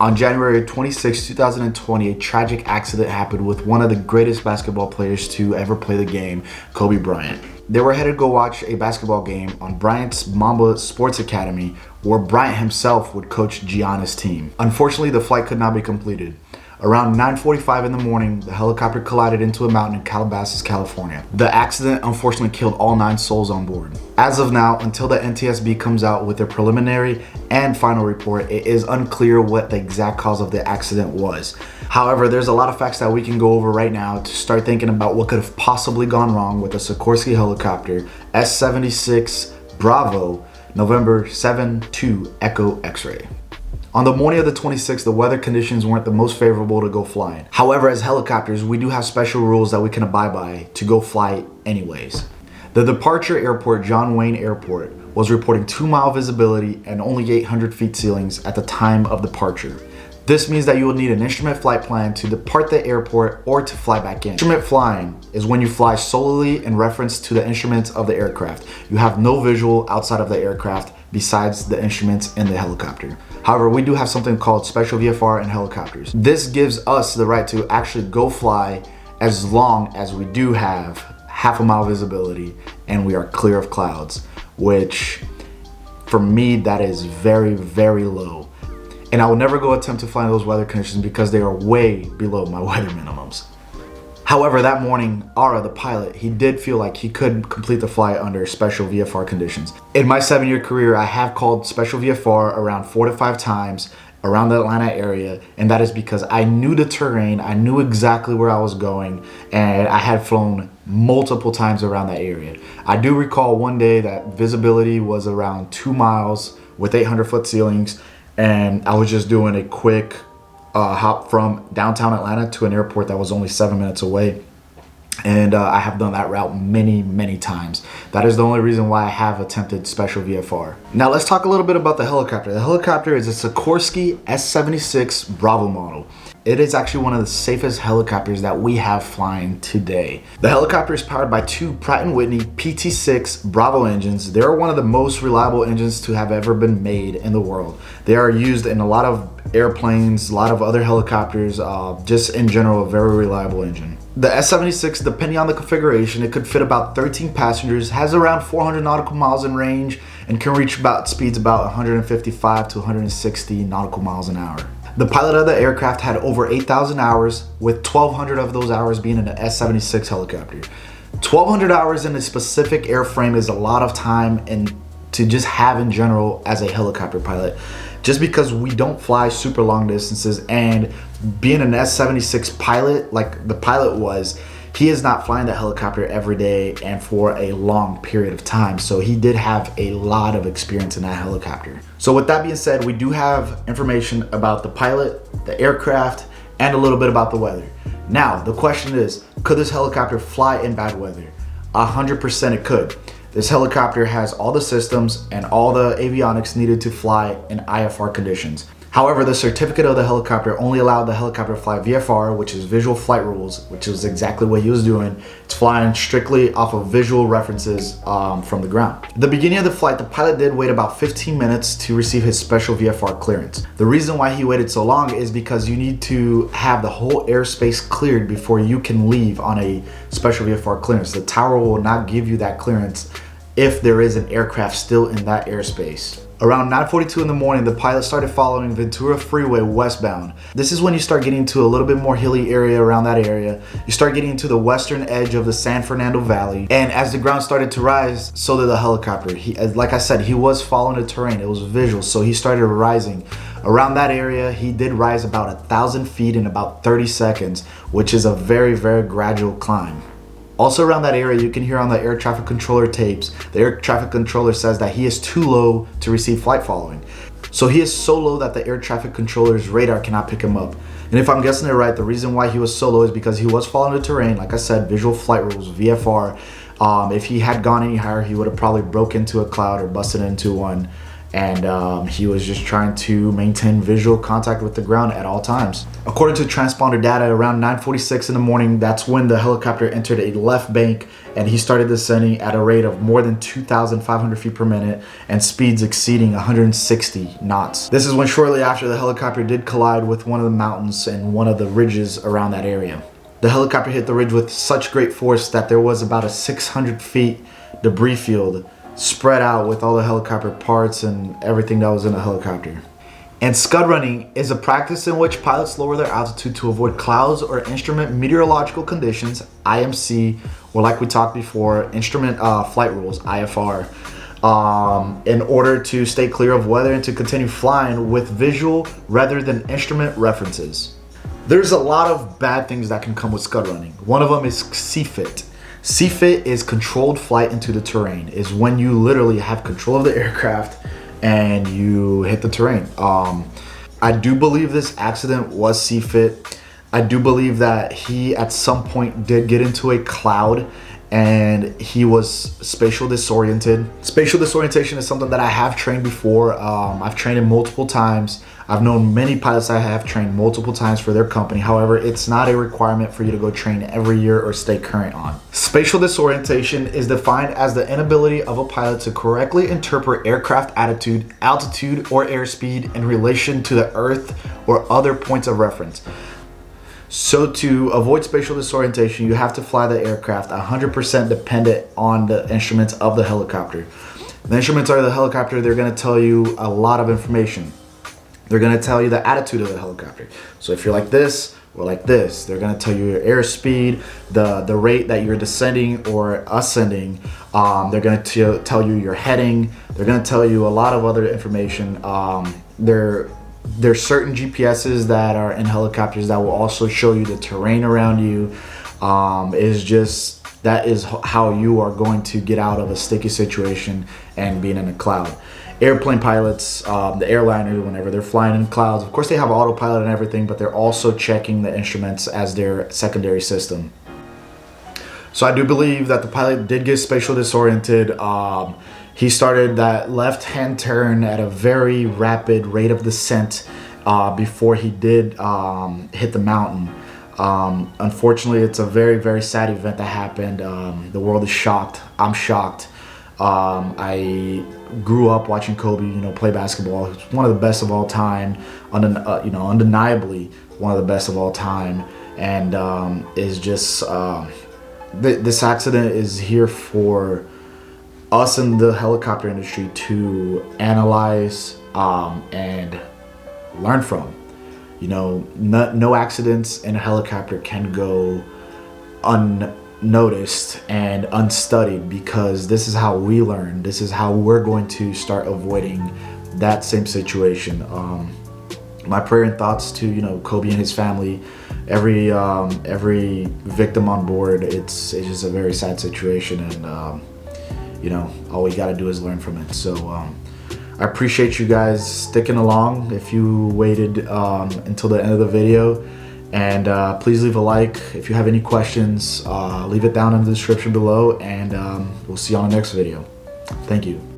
On January 26, 2020, a tragic accident happened with one of the greatest basketball players to ever play the game, Kobe Bryant. They were headed to go watch a basketball game on Bryant's Mamba Sports Academy, where Bryant himself would coach Gianna's team. Unfortunately, the flight could not be completed. Around 9:45 in the morning, the helicopter collided into a mountain in Calabasas, California. The accident unfortunately killed all 9 souls on board. As of now, until the NTSB comes out with their preliminary and final report, it is unclear what the exact cause of the accident was. However, there's a lot of facts that we can go over right now to start thinking about what could have possibly gone wrong with the Sikorsky helicopter S-76 Bravo, November 7-2 Echo X-ray. On the morning of the 26th, the weather conditions weren't the most favorable to go flying. However, as helicopters, we do have special rules that we can abide by to go fly anyways. The departure airport, John Wayne Airport, was reporting 2-mile visibility and only 800 feet ceilings at the time of departure. This means that you will need an instrument flight plan to depart the airport or to fly back in. Instrument flying is when you fly solely in reference to the instruments of the aircraft. You have no visual outside of the aircraft besides the instruments in the helicopter. However, we do have something called special VFR in helicopters. This gives us the right to actually go fly as long as we do have half-a-mile visibility and we are clear of clouds, which for me, that is very, very low. And I will never go attempt to fly in those weather conditions because they are way below my weather minimums. However, that morning, Ara, the pilot, he did feel like he could complete the flight under special VFR conditions. In my 7-year career, I have called special VFR around 4 to 5 times around the Atlanta area, and that is because I knew the terrain, I knew exactly where I was going, and I had flown multiple times around that area. I do recall one day that visibility was around 2 miles with 800-foot ceilings, and I was just doing a quick hop from downtown Atlanta to an airport that was only 7 minutes away. And I have done that route many times. That is the only reason why I have attempted special VFR. Now let's talk a little bit about the helicopter. The helicopter is a Sikorsky S-76 Bravo model. It is actually one of the safest helicopters that we have flying today. The helicopter is powered by 2 Pratt & Whitney PT6 Bravo engines. They are one of the most reliable engines to have ever been made in the world. They are used in a lot of airplanes, a lot of other helicopters, just in general, a very reliable engine. The S-76, depending on the configuration, it could fit about 13 passengers, has around 400 nautical miles in range, and can reach speeds about 155 to 160 nautical miles an hour. The pilot of the aircraft had over 8,000 hours, with 1,200 of those hours being in the S-76 helicopter. 1,200 hours in a specific airframe is a lot of time and to just have in general as a helicopter pilot. Just because we don't fly super long distances, and being an S-76 pilot, like the pilot was, he is not flying the helicopter every day and for a long period of time. So he did have a lot of experience in that helicopter. So with that being said, we do have information about the pilot, the aircraft, and a little bit about the weather. Now, the question is, could this helicopter fly in bad weather? 100% it could. This helicopter has all the systems and all the avionics needed to fly in IFR conditions. However, the certificate of the helicopter only allowed the helicopter to fly VFR, which is visual flight rules, which is exactly what he was doing. It's flying strictly off of visual references from the ground. At the beginning of the flight, the pilot did wait about 15 minutes to receive his special VFR clearance. The reason why he waited so long is because you need to have the whole airspace cleared before you can leave on a special VFR clearance. The tower will not give you that clearance if there is an aircraft still in that airspace. Around 9:42 in the morning, the pilot started following Ventura Freeway westbound. This is when you start getting to a little bit more hilly area around that area. You start getting to the western edge of the San Fernando Valley. And as the ground started to rise, so did the helicopter. Like I said, he was following the terrain. It was visual, so he started rising. Around that area, he did rise about 1,000 feet in about 30 seconds, which is a very gradual climb. Also around that area, you can hear on the air traffic controller tapes, the air traffic controller says that he is too low to receive flight following. So he is so low that the air traffic controller's radar cannot pick him up. And if I'm guessing it right, the reason why he was so low is because he was following the terrain. Like I said, visual flight rules, VFR. If he had gone any higher, he would have probably broke into a cloud or busted into one and he was just trying to maintain visual contact with the ground at all times. According to transponder data, around 9:46 in the morning, that's when the helicopter entered a left bank, and he started descending at a rate of more than 2,500 feet per minute and speeds exceeding 160 knots. This is when shortly after the helicopter did collide with one of the mountains and one of the ridges around that area. The helicopter hit the ridge with such great force that there was about a 600 feet debris field spread out with all the helicopter parts and everything that was in the helicopter. And scud running is a practice in which pilots lower their altitude to avoid clouds or instrument meteorological conditions, IMC, or like we talked before, instrument flight rules, IFR, in order to stay clear of weather and to continue flying with visual rather than instrument references. There's a lot of bad things that can come with scud running. One of them is CFIT. CFIT is controlled flight into the terrain. Is when you literally have control of the aircraft and you hit the terrain. I do believe this accident was CFIT. I do believe that he at some point did get into a cloud and he was spatial disoriented. Spatial disorientation is something that I have trained before. I've trained it multiple times. I've known many pilots that have trained multiple times for their company. However, it's not a requirement for you to go train every year or stay current on. Spatial disorientation is defined as the inability of a pilot to correctly interpret aircraft attitude, altitude, or airspeed in relation to the earth or other points of reference. So to avoid spatial disorientation, you have to fly the aircraft 100% dependent on the instruments of the helicopter. The instruments of the helicopter, they're going to tell you a lot of information. They're going to tell you the attitude of the helicopter. So if you're like this or like this, they're going to tell you your airspeed, the rate that you're descending or ascending. They're going to tell you your heading. They're going to tell you a lot of other information. There's certain GPSs that are in helicopters that will also show you the terrain around you. That is how you are going to get out of a sticky situation and being in a cloud. Airplane pilots, the airliners, whenever they're flying in clouds, of course they have autopilot and everything, but they're also checking the instruments as their secondary system. So I do believe that the pilot did get spatial disoriented. He started that left-hand turn at a very rapid rate of descent before he did hit the mountain. Unfortunately, it's a very, very sad event that happened. The world is shocked. I'm shocked. I grew up watching Kobe, play basketball. He's one of the best of all time, undeniably one of the best of all time, and is just this accident is here for us in the helicopter industry to analyze and learn from. No accidents in a helicopter can go unnoticed and unstudied, because this is how we learn. This is how we're going to start avoiding that same situation. My prayer and thoughts to Kobe and his family, every victim on board. It's just a very sad situation, and all we got to do is learn from it. So I appreciate you guys sticking along if you waited until the end of the video. And please leave a like. If you have any questions, leave it down in the description below, and we'll see you on the next video. Thank you.